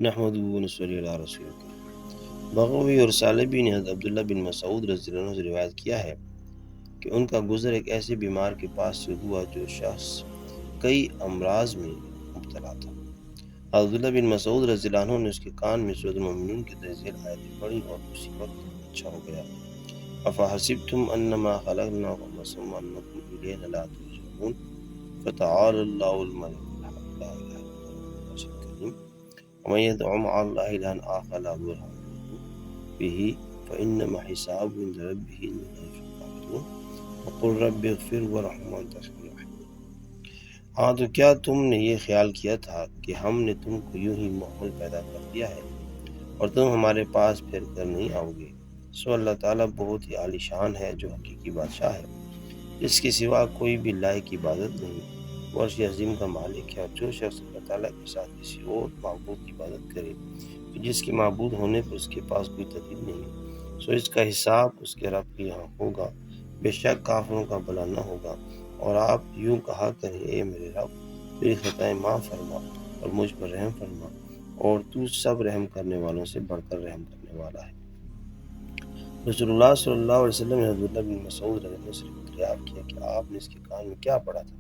نحمدہ و نصلی علی رسول اللہ۔ بغوی اور ثعلبی نے حضرت عبداللہ بن مسعود رضی اللہ عنہ سے روایت کیا ہے کہ ان کا گزر ایک ایسے بیمار کے پاس سے ہوا جو شخص کئی امراض میں مبتلا تھا۔ عبداللہ بن مسعود رضی اللہ عنہ نے اس کے کان میں سورۃ المؤمنون کے تنزیل آیتیں پڑھی اور اسی وقت اچھا ہو گیا۔ افحسبتم انما خلقناکم ثم انکم الینا لا ترجعون فتعالی اللہ الملک الحق لا الہ الا هو العزیز الکریم ومن يدع مع الله إلها آخر لا برهان له به فإنما حسابه عند ربه إنه لا يفلح الكافرون وقل رب اغفر وارحم وأنت خير الراحمين۔ ہاں تو کیا تم نے یہ خیال کیا تھا کہ ہم نے تم کو یوں ہی محمل پیدا کر دیا ہے اور تم ہمارے پاس پھر کر نہیں آؤ گے؟ سو اللہ تعالیٰ بہت ہی عالی شان ہے جو حقیقی بادشاہ ہے، اس کے سوا کوئی بھی لائق عبادت نہیں، وہ عرش عظیم کا مالک ہے۔ اور جو شخص اللہ تعالیٰ کے ساتھ کسی اور معبود کی عبادت کرے جس کے معبود ہونے پر اس کے پاس کوئی دلیل نہیں، سو اس کا حساب اس کے رب کے یہاں ہوگا، بے شک کافروں کا بھلا نہ ہوگا۔ اور آپ یوں کہا کریں، اے میرے رب میری خطائیں معاف فرما اور مجھ پر رحم فرما، اور تو سب رحم کرنے والوں سے بڑھ کر رحم کرنے والا ہے۔ رسول اللہ صلی اللہ علیہ وسلم نے عبداللہ بن مسعود رضی اللہ عنہ سے دریافت کیا کہ آپ نے اس کے کان میں کیا پڑھا تھا؟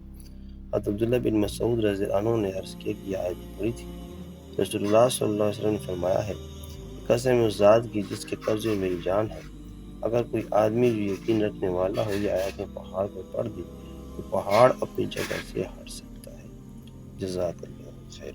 حضرت عبداللہ بن مسعود رضی اللہ عنہ نے عرض کیا کہ یہ آیت پڑھی تھی۔ رسول اللہ صلی اللہ علیہ وسلم نے فرمایا ہے، قسم اس ذات کی جس کے قبضے میں میری جان ہے، اگر کوئی آدمی جو یقین رکھنے والا ہو یہ آیتیں پہاڑ پر پڑھ دی تو پہاڑ اپنی جگہ سے ہٹ سکتا ہے۔ جزاک اللہ خیر۔